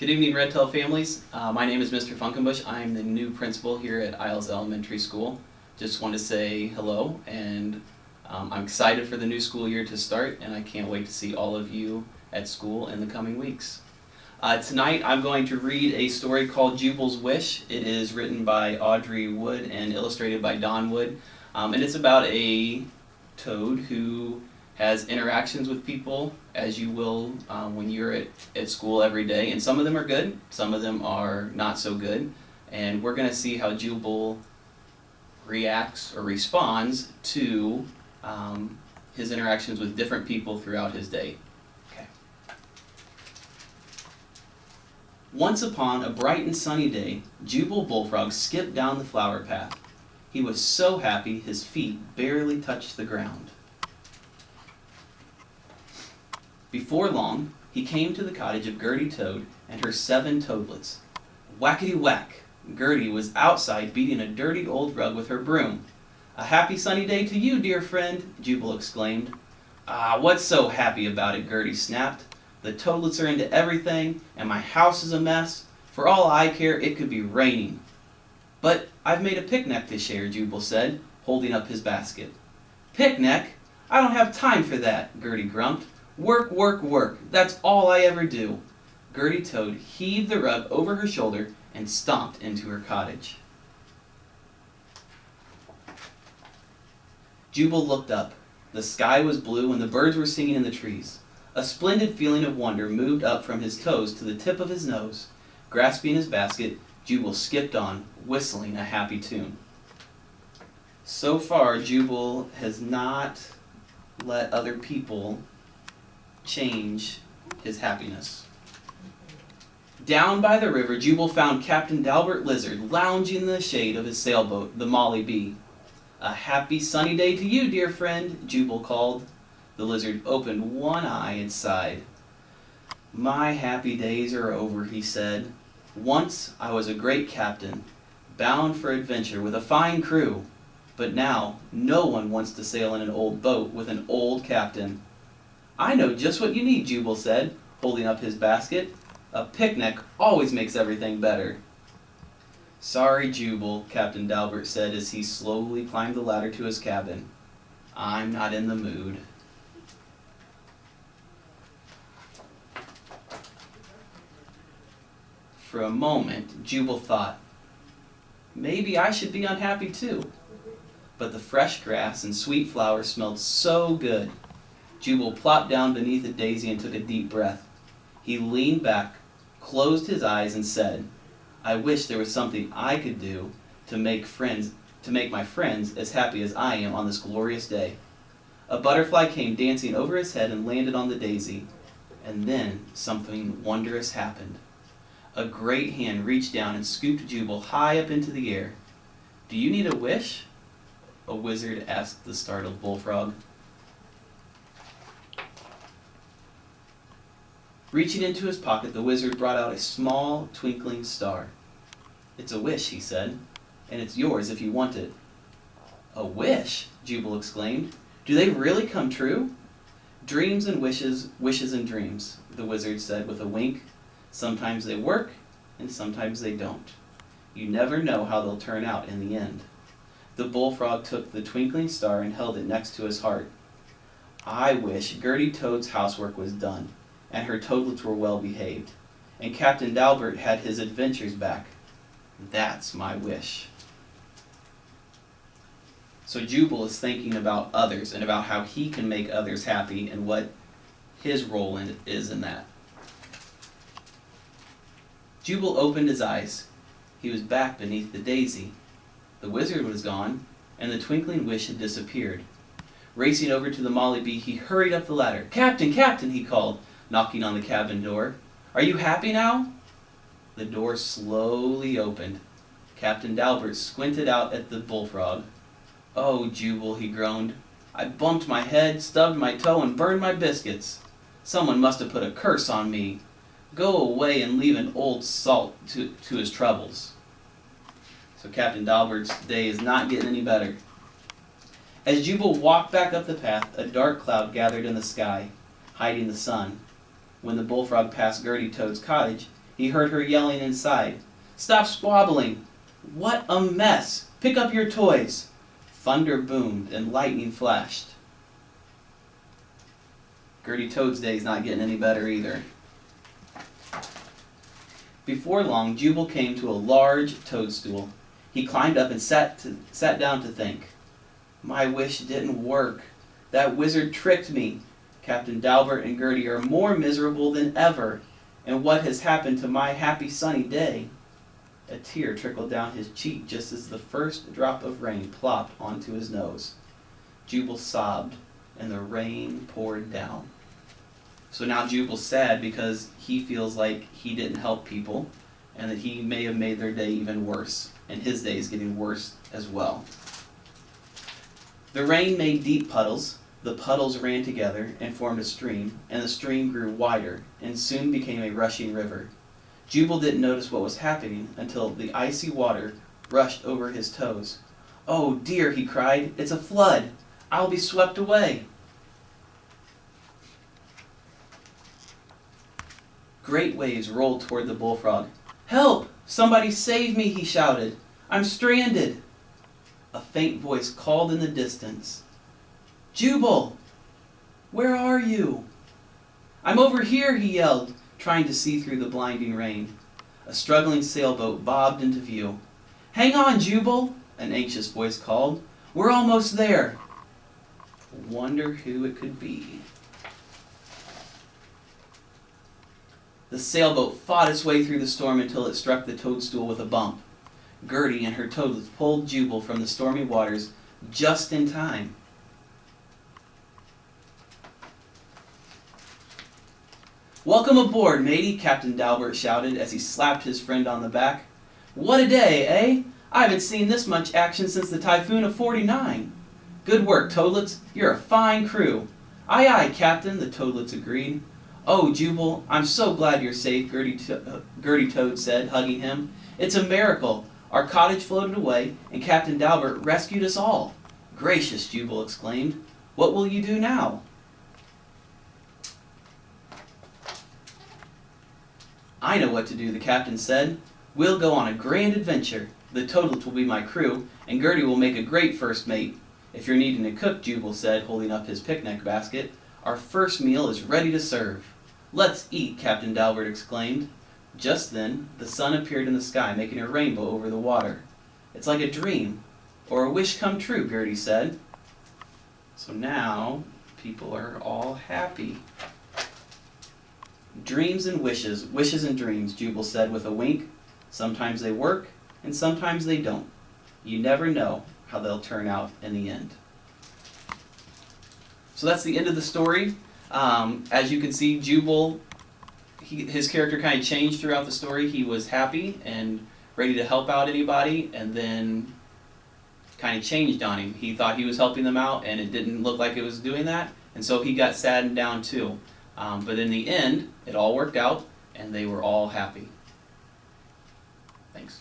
Good evening, Red Tail families. My name is Mr. Funkenbusch. I'm the new principal here at Isles Elementary School. Just want to say hello, and I'm excited for the new school year to start, and I can't wait to see all of you at school in the coming weeks. Tonight I'm going to read a story called Jubal's Wish. It is written by Audrey Wood and illustrated by Don Wood, and it's about a toad who has interactions with people, as you will when you're at school every day, and some of them are good, some of them are not so good, and we're going to see how Jubal reacts or responds to his interactions with different people throughout his day. Okay. Once upon a bright and sunny day, Jubal Bullfrog skipped down the flower path. He was so happy his feet barely touched the ground. Before long, he came to the cottage of Gertie Toad and her 7 toadlets. Whackety-whack! Gertie was outside beating a dirty old rug with her broom. "A happy sunny day to you, dear friend," Jubal exclaimed. "Ah, what's so happy about it?" Gertie snapped. "The toadlets are into everything, and my house is a mess. For all I care, it could be raining." "But I've made a picnic to share," Jubal said, holding up his basket. "Picnic? I don't have time for that," Gertie grumped. "Work, work, work. That's all I ever do." Gertie Toad heaved the rug over her shoulder and stomped into her cottage. Jubal looked up. The sky was blue and the birds were singing in the trees. A splendid feeling of wonder moved up from his toes to the tip of his nose. Grasping his basket, Jubal skipped on, whistling a happy tune. So far, Jubal has not let other people change his happiness. Down by the river, Jubal found Captain Dalbert Lizard lounging in the shade of his sailboat, the Molly Bee. "A happy sunny day to you, dear friend," Jubal called. The lizard opened one eye and sighed. "My happy days are over," he said. "Once I was a great captain, bound for adventure with a fine crew, but now no one wants to sail in an old boat with an old captain." "I know just what you need," Jubal said, holding up his basket. "A picnic always makes everything better." "Sorry, Jubal," Captain Dalbert said as he slowly climbed the ladder to his cabin. "I'm not in the mood." For a moment, Jubal thought, maybe I should be unhappy too. But the fresh grass and sweet flowers smelled so good. Jubal plopped down beneath a daisy and took a deep breath. He leaned back, closed his eyes, and said, "I wish there was something I could do to make my friends as happy as I am on this glorious day." A butterfly came dancing over his head and landed on the daisy. And then something wondrous happened. A great hand reached down and scooped Jubal high up into the air. "Do you need a wish?" a wizard asked the startled bullfrog. Reaching into his pocket, the wizard brought out a small, twinkling star. "It's a wish," he said, "and it's yours if you want it." "A wish?" Jubal exclaimed. "Do they really come true?" "Dreams and wishes, wishes and dreams," the wizard said with a wink. "Sometimes they work, and sometimes they don't. You never know how they'll turn out in the end." The bullfrog took the twinkling star and held it next to his heart. "I wish Gertie Toad's housework was done, and her toadlets were well behaved, and Captain Dalbert had his adventures back. That's my wish." So Jubal is thinking about others and about how he can make others happy and what his role is in that. Jubal opened his eyes. He was back beneath the daisy. The wizard was gone, and the twinkling wish had disappeared. Racing over to the Molly Bee, he hurried up the ladder. "Captain, Captain," he called, knocking on the cabin door. "Are you happy now?" The door slowly opened. Captain Dalbert squinted out at the bullfrog. "Oh, Jubal," he groaned. "I bumped my head, stubbed my toe, and burned my biscuits. Someone must have put a curse on me. Go away and leave an old salt to his troubles." So Captain Dalbert's day is not getting any better. As Jubal walked back up the path, a dark cloud gathered in the sky, hiding the sun. When the bullfrog passed Gertie Toad's cottage, He heard her yelling inside. "Stop squabbling! What a mess! Pick up your toys!" Thunder boomed and lightning flashed. Gertie Toad's day's not getting any better either. Before long, Jubal came to a large toadstool. He climbed up and sat down to think. My wish didn't work. That wizard tricked me. Captain Dalbert and Gertie are more miserable than ever. And what has happened to my happy sunny day? A tear trickled down his cheek just as the first drop of rain plopped onto his nose. Jubal sobbed, and the rain poured down. So now Jubal's sad because he feels like he didn't help people, and that he may have made their day even worse, and his day is getting worse as well. The rain made deep puddles. The puddles ran together and formed a stream, and the stream grew wider and soon became a rushing river. Jubal didn't notice what was happening until the icy water rushed over his toes. "Oh dear," he cried, "it's a flood! I'll be swept away!" Great waves rolled toward the bullfrog. "Help! Somebody save me!" he shouted. "I'm stranded!" A faint voice called in the distance. "Jubal! Where are you?" "I'm over here," he yelled, trying to see through the blinding rain. A struggling sailboat bobbed into view. "Hang on, Jubal!" an anxious voice called. "We're almost there." Wonder who it could be. The sailboat fought its way through the storm until it struck the toadstool with a bump. Gertie and her toadlets pulled Jubal from the stormy waters just in time. "Welcome aboard, matey," Captain Dalbert shouted as he slapped his friend on the back. "What a day, eh? I haven't seen this much action since the typhoon of '49. Good work, toadlets. You're a fine crew." "Aye, aye, Captain," the toadlets agreed. "Oh, Jubal, I'm so glad you're safe," Gertie Toad said, hugging him. "It's a miracle. Our cottage floated away, and Captain Dalbert rescued us all." "Gracious," Jubal exclaimed. "What will you do now?" "I know what to do," the captain said. "We'll go on a grand adventure. The toadlets will be my crew, and Gertie will make a great first mate. If you're needing a cook," Jubal said, holding up his picnic basket, "our first meal is ready to serve." "Let's eat," Captain Dalbert exclaimed. Just then, the sun appeared in the sky, making a rainbow over the water. "It's like a dream, or a wish come true," Gertie said. So now, people are all happy. "Dreams and wishes, wishes and dreams," Jubal said with a wink. "Sometimes they work, and sometimes they don't. You never know how they'll turn out in the end." So that's the end of the story. As you can see, Jubal, his character kind of changed throughout the story. He was happy and ready to help out anybody, and then kind of changed on him. He thought he was helping them out, and it didn't look like it was doing that, and so he got saddened down too. But in the end, it all worked out, and they were all happy. Thanks.